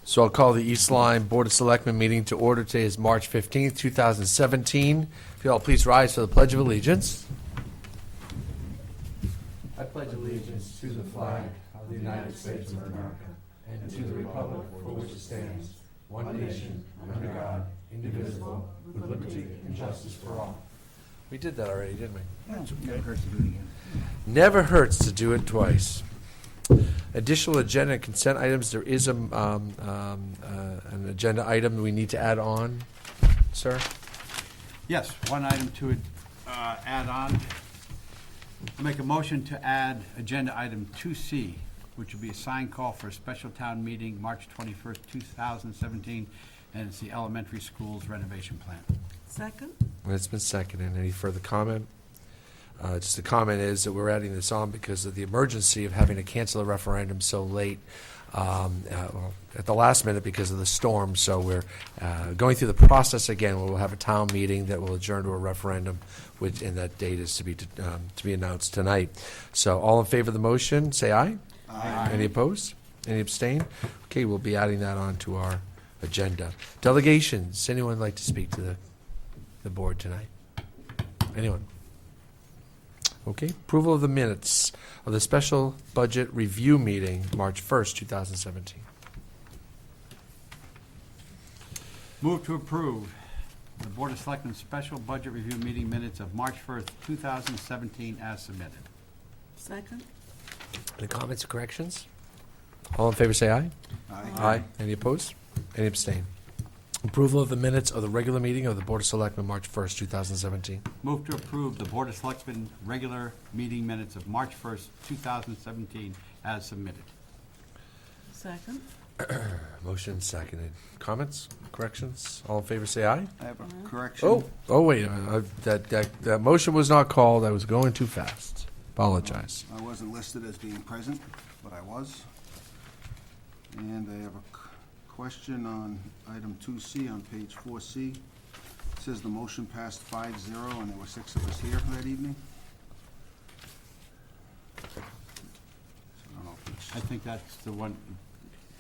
So I'll call the East Lyme Board of Selectmen meeting to order. Today is March 15th, 2017. If you all please rise for the Pledge of Allegiance. I pledge allegiance to the flag of the United States of America and to the republic for which it stands, one nation, under God, indivisible, with liberty and justice for all. We did that already, didn't we? Never hurts to do it again. Never hurts to do it twice. Additional agenda and consent items. There is an agenda item we need to add on, sir. Yes, one item to add on. I'll make a motion to add agenda item 2C, which would be a sign call for a special town meeting, March 21st, 2017, and it's the elementary school's renovation plan. Second? It's been seconded. Any further comment? Just the comment is that we're adding this on because of the emergency of having to cancel a referendum so late at the last minute because of the storm. So we're going through the process again. We'll have a town meeting that will adjourn to a referendum, and that date is to be announced tonight. So all in favor of the motion, say aye. Aye. Any opposed? Any abstain? Okay, we'll be adding that on to our agenda. Delegations. Anyone like to speak to the board tonight? Anyone? Okay, approval of the minutes of the special budget review meeting, March 1st, 2017. Move to approve the Board of Selectmen special budget review meeting minutes of March 1st, 2017 as submitted. Second? Any comments or corrections? All in favor say aye. Aye. Any opposed? Any abstain? Approval of the minutes of the regular meeting of the Board of Selectmen, March 1st, 2017. Move to approve the Board of Selectmen regular meeting minutes of March 1st, 2017 as submitted. Second? Motion seconded. Comments, corrections? All in favor say aye. I have a correction. Oh, wait, that motion was not called. I was going too fast. Apologize. I wasn't listed as being present, but I was. And I have a question on item 2C on page 4C. It says the motion passed 5-0 and there were 6 of us here that evening. So I don't know if it's, I think that's the one.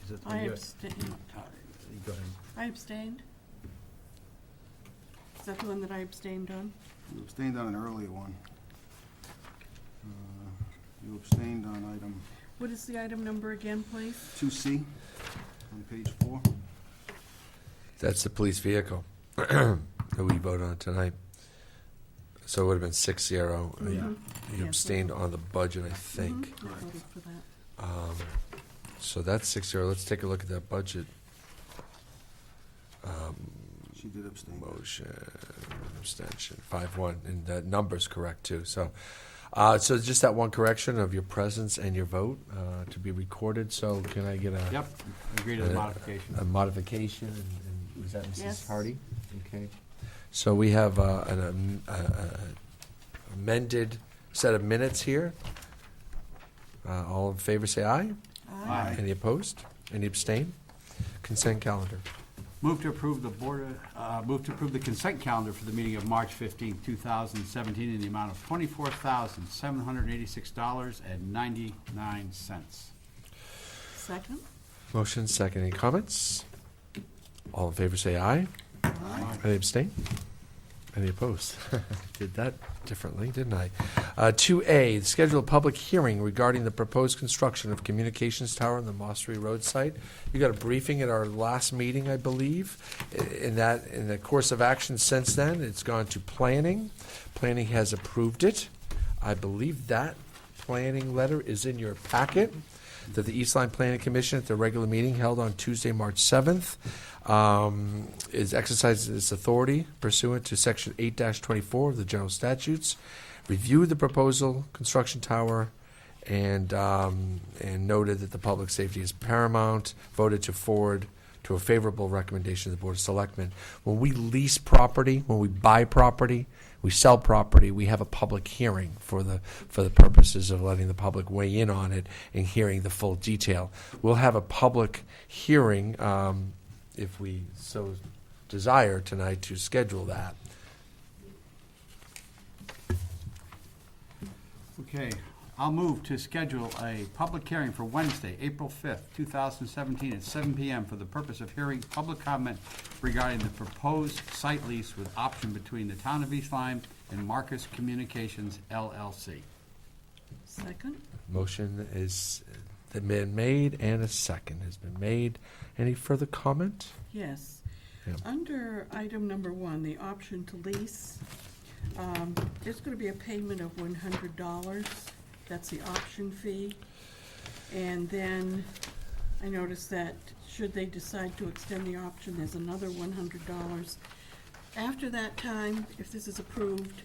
Is it the I year? abstained. Go ahead. I abstained. Is that the one that I abstained on? you abstained on an earlier one. You abstained on item What is the item number again, please? 2C on page 4. That's the police vehicle that we voted on tonight. So it would have been 6-0. Yeah. You Yes. abstained on the budget, I think. I voted for that. So that's 6-0. Let's take a look at that budget. She did abstain. Motion, abstention, 5-1, and that number's correct too. So just that one correction of your presence and your vote to be recorded. So can I get a Yep, agree to the modification. a modification? And was that Mrs. Yes. Hardy? Okay. So we have an amended set of minutes here. All in favor say aye. Aye. Any opposed? Any abstain? Consent calendar. Move to approve the move to approve the consent calendar for the meeting of March 15, 2017 in the amount of $24,786.99. Second? Motion second. Any comments? All in favor say aye. Aye. Any abstain? Any opposed? Did that differently, didn't I? 2A, schedule a public hearing regarding the proposed construction of communications tower on the Mossery Road site. You got a briefing at our last meeting, I believe. In the course of action since then, it's gone to planning. Planning has approved it. I believe that planning letter is in your packet, that the East Lyme Planning Commission at the regular meeting held on Tuesday, March 7th, is exercising its authority pursuant to Section 8-24 of the General Statutes, reviewed the proposal construction tower, and noted that the public safety is paramount, voted to forward to a favorable recommendation of the Board of Selectmen. When we lease property, when we buy property, we sell property, we have a public hearing for the purposes of letting the public weigh in on it and hearing the full detail. We'll have a public hearing, if we so desire tonight, to schedule that. Okay, I'll move to schedule a public hearing for Wednesday, April 5th, 2017, at 7 p.m. for the purpose of hearing public comment regarding the proposed site lease with option between the Town of East Lyme and Marcus Communications LLC. Second? Motion is been made and a second has been made. Any further comment? Yes. Yeah. Under item number 1, the option to lease, there's going to be a payment of $100. That's the option fee. And then I noticed that should they decide to extend the option, there's another $100. After that time, if this is approved,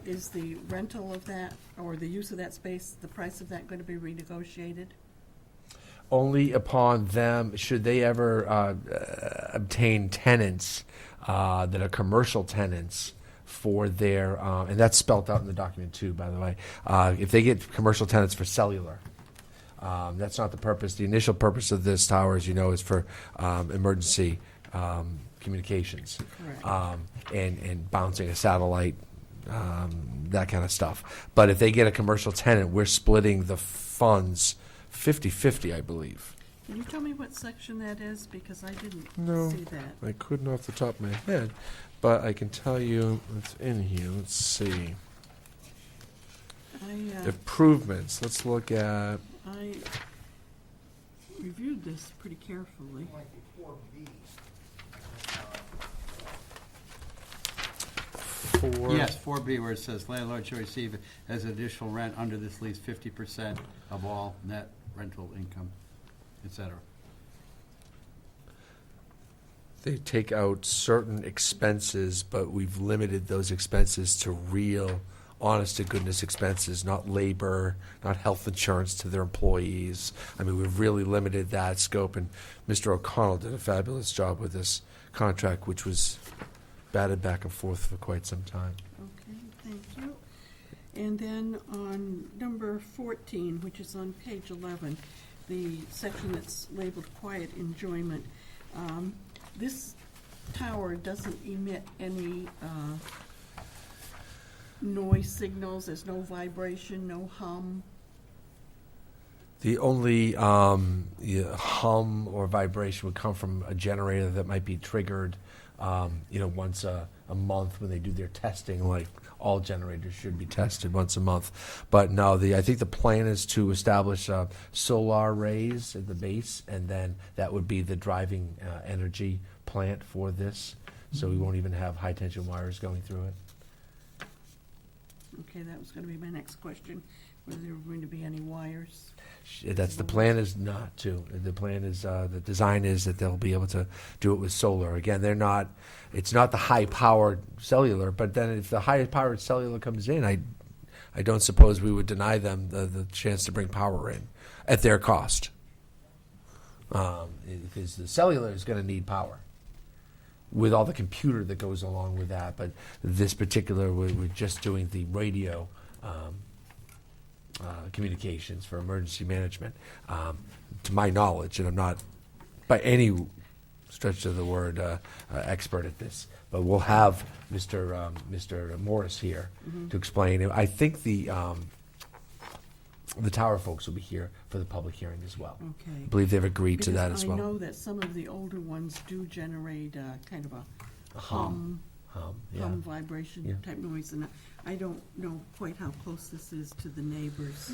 is the rental of that, or the use of that space, the price of that going to be renegotiated? Only upon them, should they ever obtain tenants that are commercial tenants for their, and that's spelled out in the document too, by the way, if they get commercial tenants for cellular. That's not the purpose. The initial purpose of this tower, as you know, is for emergency communications. Correct. And bouncing a satellite, that kind of stuff. But if they get a commercial tenant, we're splitting the funds 50-50, I believe. Can you tell me what section that is? Because I didn't No. see that. I couldn't off the top of my head, but I can tell you it's in here. Let's see. Improvements. Let's look at I reviewed this pretty carefully. four. Yes, 4B, where it says landlord shall receive as additional rent under this lease 50% of all net rental income, et cetera. They take out certain expenses, but we've limited those expenses to real, honest-to-goodness expenses, not labor, not health insurance to their employees. I mean, we've really limited that scope, and Mr. O'Connell did a fabulous job with this contract, which was batted back and forth for quite some time. Okay, thank you. And then on number 14, which is on page 11, the section that's labeled quiet enjoyment, this tower doesn't emit any noise signals. There's no vibration, no hum. The only hum or vibration would come from a generator that might be triggered, once a month when they do their testing, like all generators should be tested once a month. But no, I think the plan is to establish solar arrays at the base, and then that would be the driving energy plant for this. So we won't even have high-tension wires going through it. Okay, that was going to be my next question, whether there were going to be any wires. That's the plan is not to. The plan is the design is that they'll be able to do it with solar. Again, it's not the high-powered cellular, but then if the high-powered cellular comes in, I don't suppose we would deny them the chance to bring power in at their cost. Because the cellular is going to need power with all the computer that goes along with that. But this particular, we're just doing the radio communications for emergency management. To my knowledge, and I'm not by any stretch of the word expert at this, but we'll have Mr. Morris here to explain. I think the tower folks will be here for the public hearing as well. Okay. I believe they've agreed to that Because as well. I know that some of the older ones do generate kind of a Hum, yeah. hum vibration Yeah. type noise, and I don't know quite how close this is to the neighbors.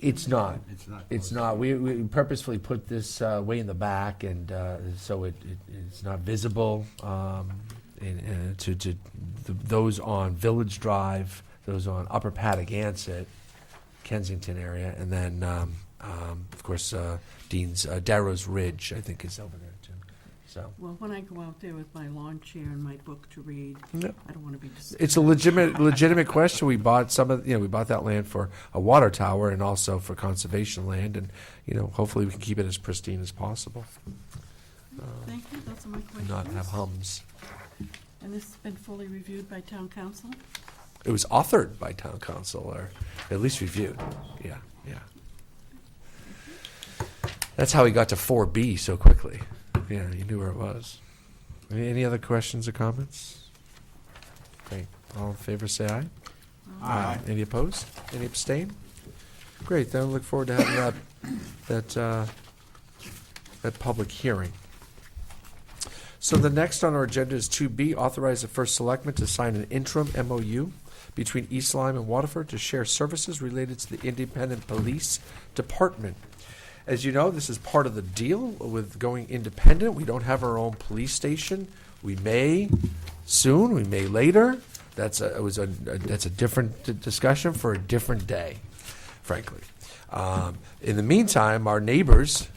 It's not. It's not It's close. not. We purposefully put this way in the back, and so it's not visible to those on Village Drive, those on Upper Patagonia, Kensington area, and then of course Dean's Darrow's Ridge, I think, is over there too. So Well, when I go out there with my lawn chair and my book to read, Yep. I don't want to be disturbed. It's a legitimate question. We bought we bought that land for a water tower and also for conservation land, and hopefully we can keep it as pristine as possible, Thank you, those are my questions. not have hums. And this has been fully reviewed by town council? It was authored by town council, or at least reviewed. Yeah. That's how he got to 4B so quickly. Yeah, he knew where it was. Any other questions or comments? Great. All in favor, say aye. Aye. Any opposed? Any abstain? Great, then I look forward to having that public hearing. So the next on our agenda is 2B, authorize the first selectman to sign an interim MOU between East Lyme and Waterford to share services related to the Independent Police Department. As you know, this is part of the deal with going independent. We don't have our own police station. We may soon, we may later. That's a different discussion for a different day, frankly. In the meantime, our neighbors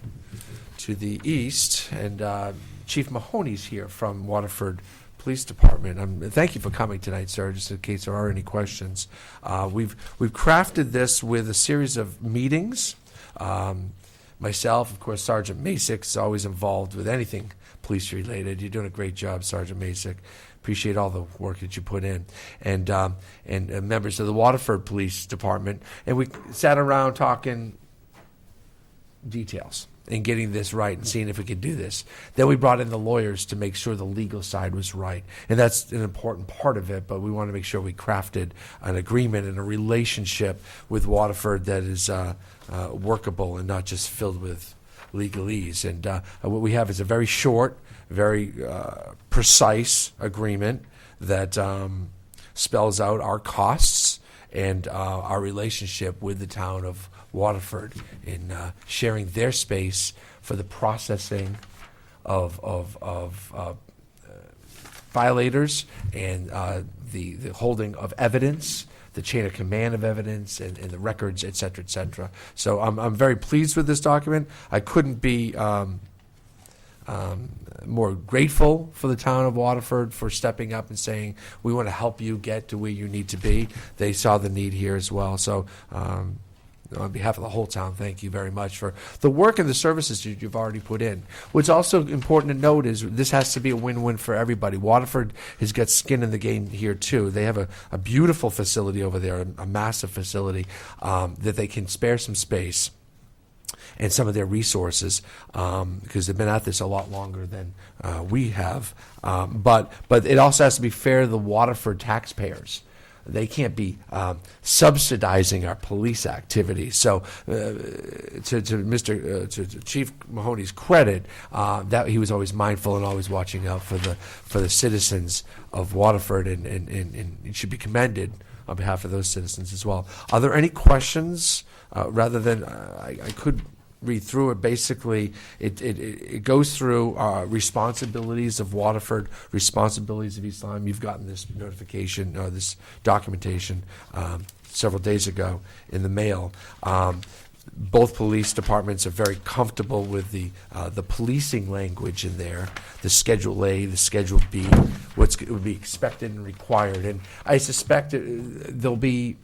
to the east, and Chief Mahoney's here from Waterford Police Department. Thank you for coming tonight, sir, just in case there are any questions. We've crafted this with a series of meetings. Myself, of course, Sergeant Masick is always involved with anything police-related. You're doing a great job, Sergeant Masick. Appreciate all the work that you put in. And members of the Waterford Police Department. And we sat around talking details and getting this right and seeing if we could do this. Then we brought in the lawyers to make sure the legal side was right. And that's an important part of it, but we want to make sure we crafted an agreement and a relationship with Waterford that is workable and not just filled with legalese. And what we have is a very short, very precise agreement that spells out our costs and our relationship with the town of Waterford in sharing their space for the processing of violators and the holding of evidence, the chain of command of evidence, and the records, et cetera, et cetera. So I'm very pleased with this document. I couldn't be more grateful for the town of Waterford for stepping up and saying, we want to help you get to where you need to be. They saw the need here as well. So on behalf of the whole town, thank you very much for the work and the services you've already put in. What's also important to note is this has to be a win-win for everybody. Waterford has got skin in the game here, too. They have a beautiful facility over there, a massive facility that they can spare some space and some of their resources because they've been at this a lot longer than we have. But it also has to be fair to the Waterford taxpayers. They can't be subsidizing our police activities. So, to Chief Mahoney's credit, that he was always mindful and always watching out for the citizens of Waterford, and he should be commended on behalf of those citizens as well. Are there any questions? Rather than I could read through it. Basically, it goes through responsibilities of Waterford, responsibilities of East Lyme. You've gotten this notification, this documentation several days ago in the mail. Both police departments are very comfortable with the policing language in there, the Schedule A, the Schedule B, what would be expected and required. And I suspect there'll be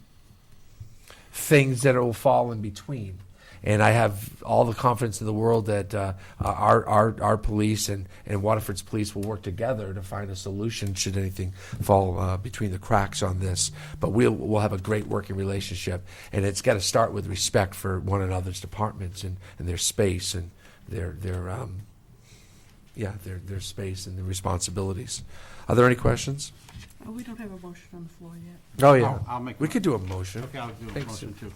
things that will fall in between. And I have all the confidence in the world that our police and Waterford's police will work together to find a solution should anything fall between the cracks on this. But we'll have a great working relationship, and it's got to start with respect for one another's departments and their space and their space and their responsibilities. Are there any questions? Oh, we don't have a motion on the floor yet. Oh yeah, I'll make we one. could do a motion. Okay, I'll do a Thanks, motion too.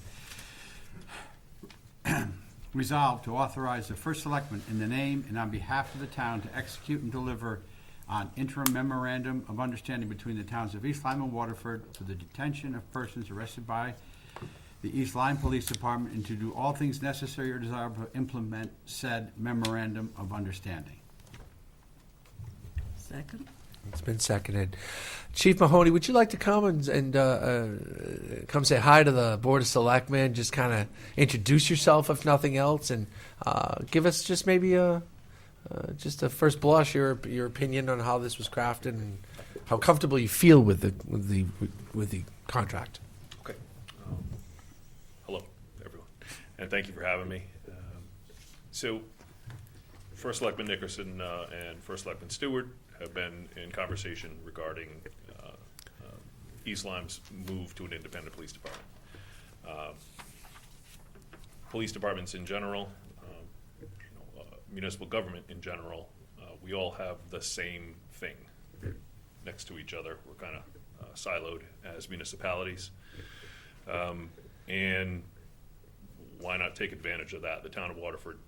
Resolved to authorize the first selectman in the name and on behalf of the town to execute and deliver on interim memorandum of understanding between the towns of East Lyme and Waterford for the detention of persons arrested by the East Lyme Police Department and to do all things necessary or desirable to implement said memorandum of understanding. Second? It's been seconded. Chief Mahoney, would you like to come and come say hi to the Board of Selectmen? Just kind of introduce yourself, if nothing else, and give us just maybe just a first blush, your opinion on how this was crafted and how comfortable you feel with the contract. Okay. Hello, everyone, and thank you for having me. So, First Selectman Nickerson and First Selectman Stewart have been in conversation regarding East Lyme's move to an independent police department. Police departments in general, municipal government in general, we all have the same thing next to each other. We're kind of siloed as municipalities. And why not take advantage of that? The town of Waterford,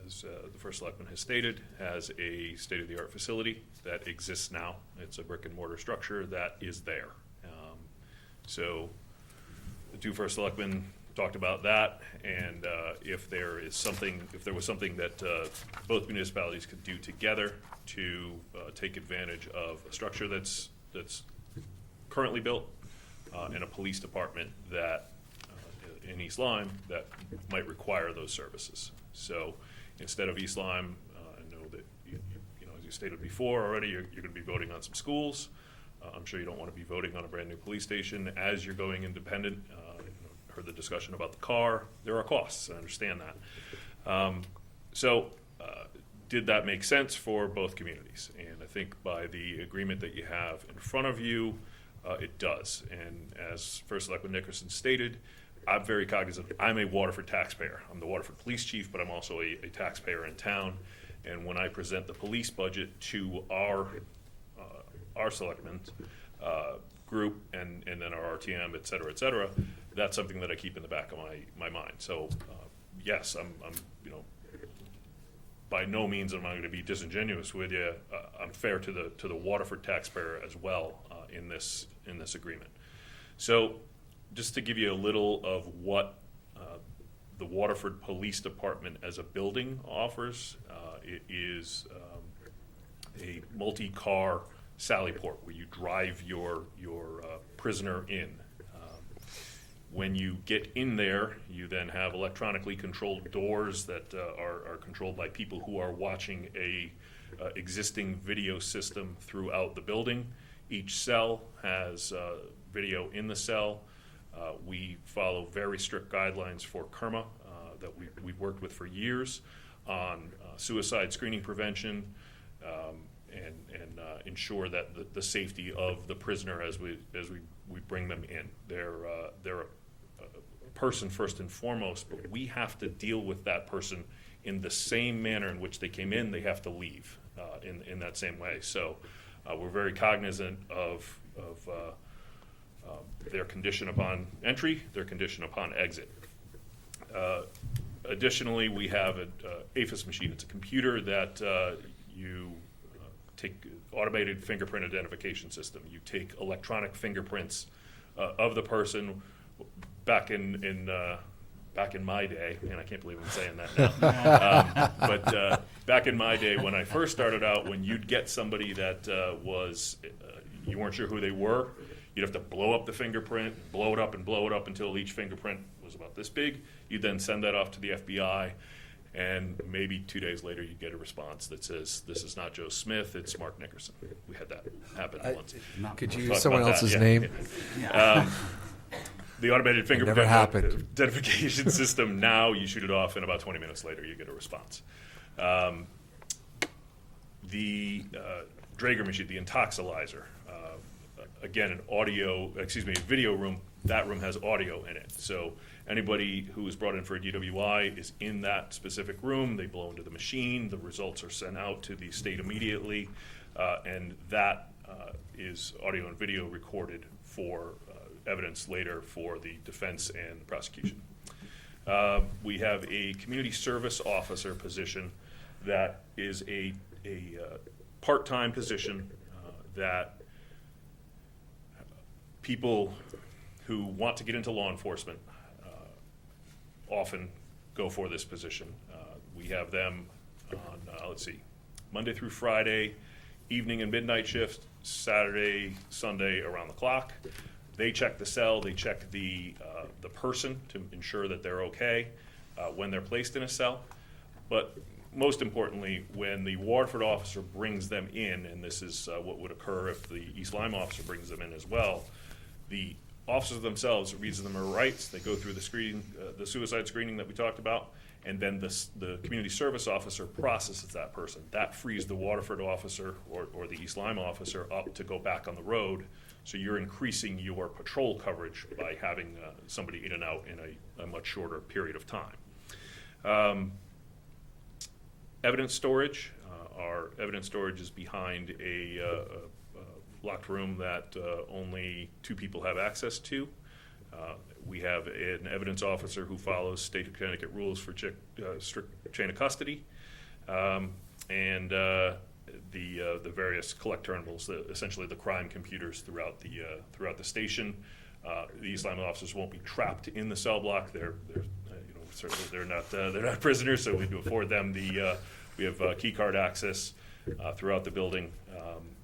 as the first selectman has stated, has a state-of-the-art facility that exists now. It's a brick and mortar structure that is there. So the two first selectmen talked about that, and if there was something that both municipalities could do together to take advantage of a structure that's currently built and a police department that in East Lyme that might require those services. So instead of East Lyme, I know that as you stated before already, you're going to be voting on some schools. I'm sure you don't want to be voting on a brand new police station as you're going independent. Heard the discussion about the car. There are costs. I understand that. Did that make sense for both communities? And I think by the agreement that you have in front of you, it does. And as First Selectman Nickerson stated, I'm very cognizant. I'm a Waterford taxpayer. I'm the Waterford Police Chief, but I'm also a taxpayer in town. And when I present the police budget to our selectmen group and then our RTM, et cetera, that's something that I keep in the back of my mind. So yes, I'm by no means am I going to be disingenuous with you. I'm fair to the Waterford taxpayer as well in this agreement. So just to give you a little of what the Waterford Police Department as a building offers, it is a multi-car sally port where you drive your prisoner in. When you get in there, you then have electronically controlled doors that are controlled by people who are watching a existing video system throughout the building. Each cell has video in the cell. We follow very strict guidelines for KERMA that we've worked with for years on suicide screening prevention and ensure that the safety of the prisoner as we bring them in. They're a person first and foremost, but we have to deal with that person in the same manner in which they came in. They have to leave in that same way. So we're very cognizant of their condition upon entry, their condition upon exit. Additionally, we have an APHIS machine. It's a computer that you take automated fingerprint identification system. You take electronic fingerprints of the person. Back in my day, and I can't believe I'm saying that now. But back in my day, when I first started out, when you'd get somebody that you weren't sure who they were, you'd have to blow up the fingerprint, blow it up until each fingerprint was about this big. You'd then send that off to the FBI, and maybe 2 days later you'd get a response that says, "This is not Joe Smith, it's Mark Nickerson." We had that happen once. Could you Talk use someone about else's that, name? The automated fingerprint never happened. identification system, now you shoot it off, and about 20 minutes later you get a response. The Draeger machine, the intoxilizer, again, a video room, that room has audio in it. So anybody who is brought in for a DWI is in that specific room. They blow into the machine. The results are sent out to the state immediately, and that is audio and video recorded for evidence later for the defense and the prosecution. We have a community service officer position that is a part-time position that people who want to get into law enforcement often go for this position. We have them on, Monday through Friday, evening and midnight shift, Saturday, Sunday, around the clock. They check the cell, they check the person to ensure that they're okay when they're placed in a cell. But most importantly, when the Waterford officer brings them in, and this is what would occur if the East Lyme officer brings them in as well, the officers themselves reads them their rights. They go through the screening, the suicide screening that we talked about, and then the community service officer processes that person. That frees the Waterford officer or the East Lyme officer up to go back on the road. So you're increasing your patrol coverage by having somebody in and out in a much shorter period of time. Evidence storage. Our evidence storage is behind a locked room that only 2 people have access to. We have an evidence officer who follows state of Connecticut rules for strict chain of custody, and the various collect terminals, essentially the crime computers throughout the station. The East Lyme officers won't be trapped in the cell block. Certainly they're not prisoners, so we do afford them we have key card access throughout the building.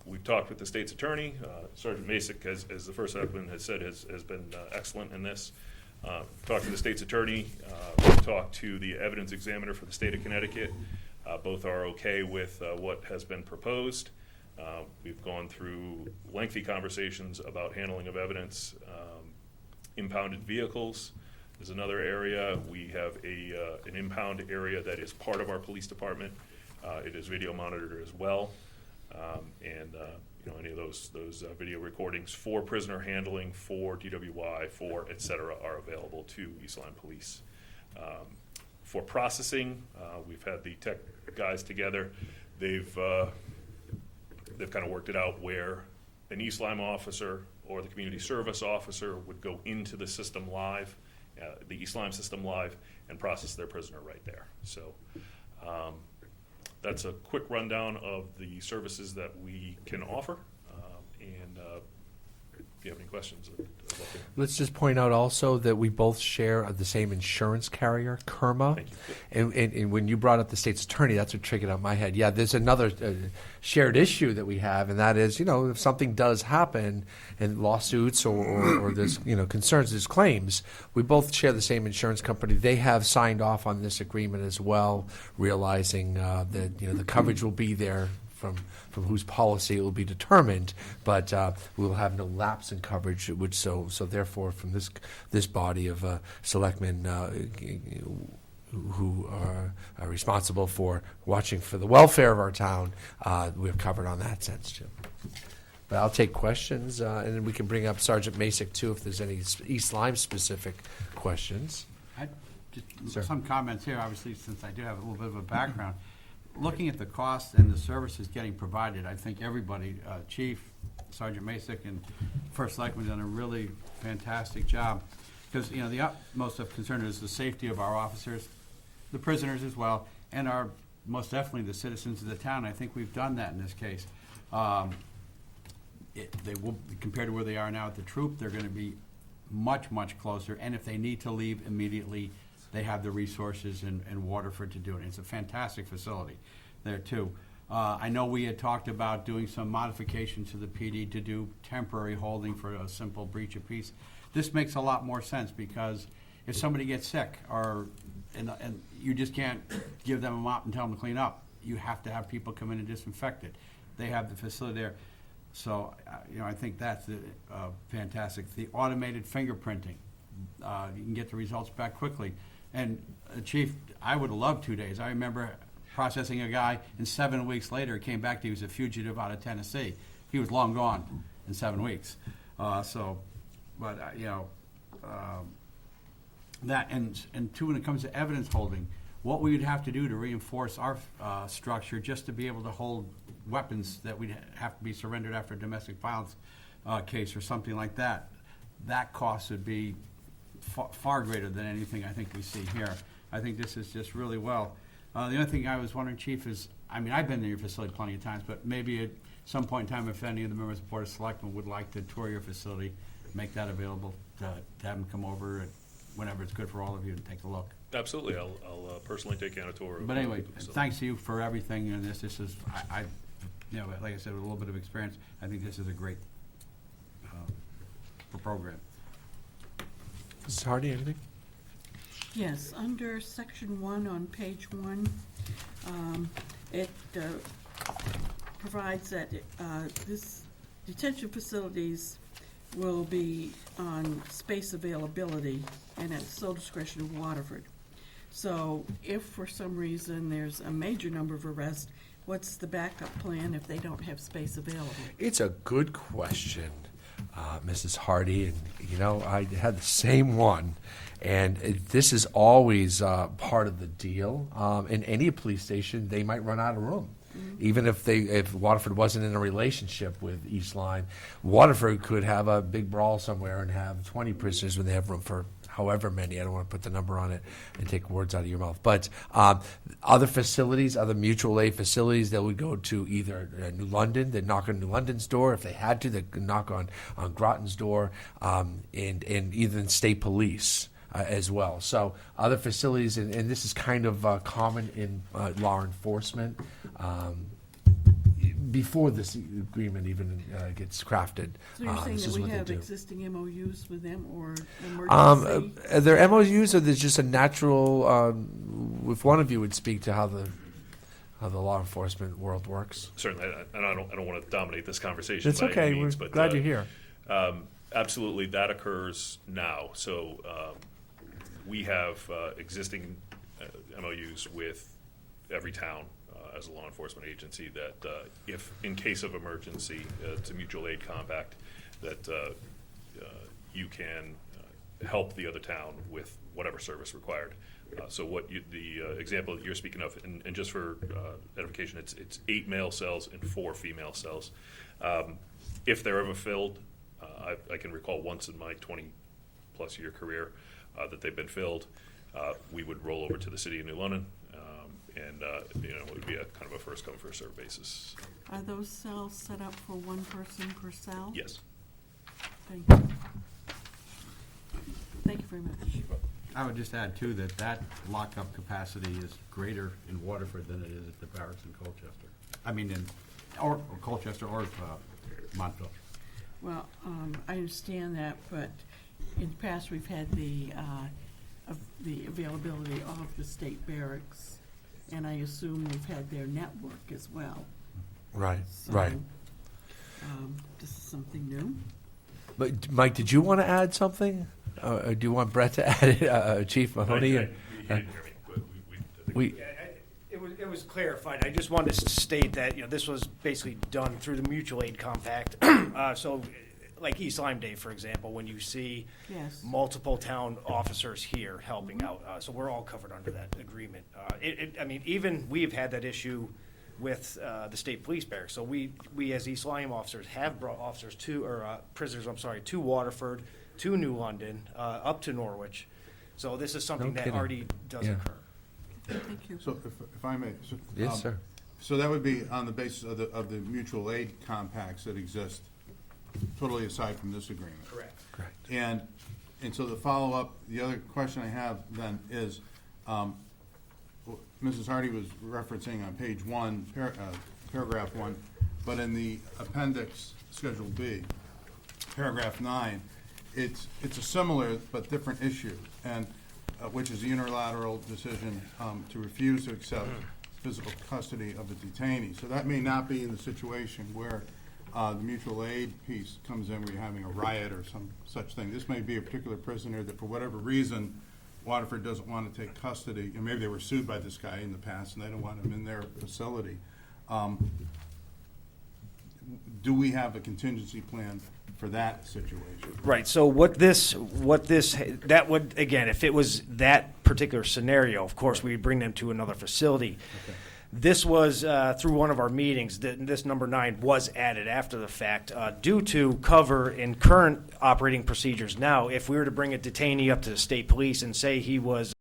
We've talked with the state's attorney. Sergeant Masick, as the first selectman has said, has been excellent in this. Talked to the state's attorney. Talked to the evidence examiner for the state of Connecticut. Both are okay with what has been proposed. We've gone through lengthy conversations about handling of evidence. Impounded vehicles is another area. We have an impound area that is part of our police department. It is video monitored as well. Any of those video recordings for prisoner handling, for DWI, for et cetera, are available to East Lyme Police. For processing, we've had the tech guys together. They've kind of worked it out where an East Lyme officer or the community service officer would go into the system live, the East Lyme system live, and process their prisoner right there. So that's a quick rundown of the services that we can offer. If you have any questions, I'd love to. Let's just point out also that we both share the same insurance carrier, Kerma. Thank you. And when you brought up the state's attorney, that's what triggered out my head. Yeah, there's another shared issue that we have, and that is, if something does happen in lawsuits or there's, concerns, there's claims, we both share the same insurance company. They have signed off on this agreement as well, realizing that, the coverage will be there from whose policy it will be determined, but we will have no lapse in coverage. So therefore, from this body of selectmen who are responsible for watching for the welfare of our town, we're covered on that sense too. But I'll take questions, and then we can bring up Sergeant Masick too if there's any East Lyme specific questions. Sir. Some comments here, obviously, since I do have a little bit of a background. Looking at the costs and the services getting provided, I think everybody, Chief, Sergeant Masick, and First Selectman done a really fantastic job. Because, the utmost of concern is the safety of our officers, the prisoners as well, and most definitely the citizens of the town. I think we've done that in this case. They will, compared to where they are now at the troop, they're going to be much, much closer. And if they need to leave immediately, they have the resources and Waterford to do it. It's a fantastic facility there, too. I know we had talked about doing some modifications to the PD to do temporary holding for a simple breach of peace. This makes a lot more sense because if somebody gets sick and you just can't give them a mop and tell them to clean up, you have to have people come in and disinfect it. They have the facility there. So, I think that's fantastic. The automated fingerprinting, you can get the results back quickly. And Chief, I would have loved 2 days. I remember processing a guy, and 7 weeks later, came back to he was a fugitive out of Tennessee. He was long gone in 7 weeks. That and two, when it comes to evidence holding, what we would have to do to reinforce our structure just to be able to hold weapons that would have to be surrendered after a domestic violence case or something like that, that cost would be far greater than anything I think we see here. I think this is just really well. The only thing I was wondering, Chief, is, I've been to your facility plenty of times, but maybe at some point in time, if any of the members of the Board of Selectmen would like to tour your facility, make that available to have them come over whenever it's good for all of you and take a look. Absolutely. I'll personally take you on a tour. But anyway, thanks to you for everything in this. This is, like I said, with a little bit of experience, I think this is a great program. Mrs. Hardy, anything? Yes, under section 1 on page 1, it provides that this detention facilities will be on space availability and at the sole discretion of Waterford. So if for some reason there's a major number of arrests, what's the backup plan if they don't have space available? It's a good question, Mrs. Hardy, and I had the same one, and this is always part of the deal. In any police station, they might run out of room, Even if Waterford wasn't in a relationship with East Lyme, Waterford could have a big brawl somewhere and have 20 prisoners when they have room for however many. I don't want to put the number on it and take words out of your mouth. But other facilities, other mutual aid facilities, they would go to either New London, they'd knock on New London's door. If they had to, they'd knock on Groton's door, and even state police as well. So other facilities, and this is kind of common in law enforcement, before this agreement even gets crafted. So you're saying this that is we what they have do. existing MOUs with them or emergency? Their MOUs, or there's just a natural, if one of you would speak to how the law enforcement world works. Certainly, and I don't want to dominate this conversation. It's by okay, any means, we're but, glad you're here. Absolutely, that occurs now. So we have existing MOUs with every town as a law enforcement agency that if in case of emergency, it's a mutual aid compact, that you can help the other town with whatever service required. So the example that you're speaking of, and just for edification, it's 8 male cells and 4 female cells. If they're ever filled, I can recall once in my 20-plus year career that they've been filled. We would roll over to the city of New London, and it would be a kind of a first come first served basis. Are those cells set up for one person per cell? Yes. Thank you. Thank you very much. I would just add too that lockup capacity is greater in Waterford than it is at the barracks in Colchester. I mean, or Colchester or Montville. Well, I understand that, but in the past, we've had the availability of the state barracks, and I assume we've had their network as well. Right, So, right. This is something new. But Mike, did you want to add something? Or do you want Brett to add it, Chief Mahoney? You didn't hear me, but I think We, Yeah, it was clarified. I just wanted to state that, this was basically done through the mutual aid compact. So, like East Lyme Day, for example, when you see Yes. multiple town officers here helping out, so we're all covered under that agreement. Even we've had that issue with the state police barracks. So we as East Lyme officers have brought officers prisoners, to Waterford, to New London, up to Norwich. So this is something No that kidding. already does Yeah. occur. Thank you. So if I may. yes, sir. So that would be on the basis of the mutual aid compacts that exist, totally aside from this agreement. Correct. Correct. And so the follow-up, the other question I have then is, Mrs. Hardy was referencing on page 1, paragraph 1, but in the appendix, Schedule B, paragraph 9, it's a similar but different issue, and which is a unilateral decision to refuse to accept physical custody of a detainee. So that may not be in the situation where the mutual aid piece comes in where you're having a riot or some such thing. This may be a particular prisoner that for whatever reason Waterford doesn't want to take custody, and maybe they were sued by this guy in the past and they don't want him in their facility. Do we have a contingency plan for that situation? Right, so that would, again, if it was that particular scenario, of course, we'd bring them to another facility. Okay. This was, through one of our meetings, this number 9 was added after the fact, due to cover in current operating procedures now. If we were to bring a detainee up to the state police and say he was